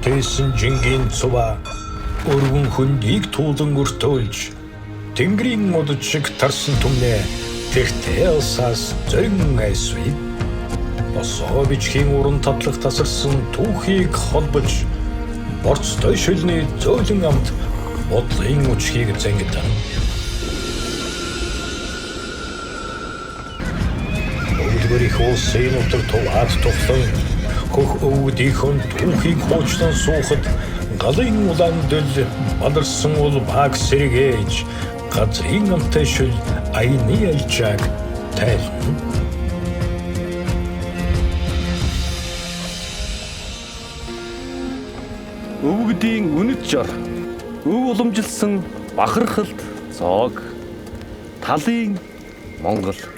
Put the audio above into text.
бүтээсэн жингийн цува өргөн хөндийг туулан өртөөлж тэнгэрийн удад шиг тарсан түмнээ тэртээ усаас зорин айсвэ. Босоо бичгийн уран татлах тасарсан түүхийг холбож борцтой шилний зөөлөн амт бодлын үчгийг зангидан. Өвдгөрих улсын утар туваад тухлан хөх өвгдийнхэн түүхийг хуучдан суухад галын улаан дөл баларсан ул баг сэргээж газрын амтай шил аяны альчааг тайлна. Өвгдийн үнэт жор, өв уламжилсан бахархалт цоог, талын Монгол.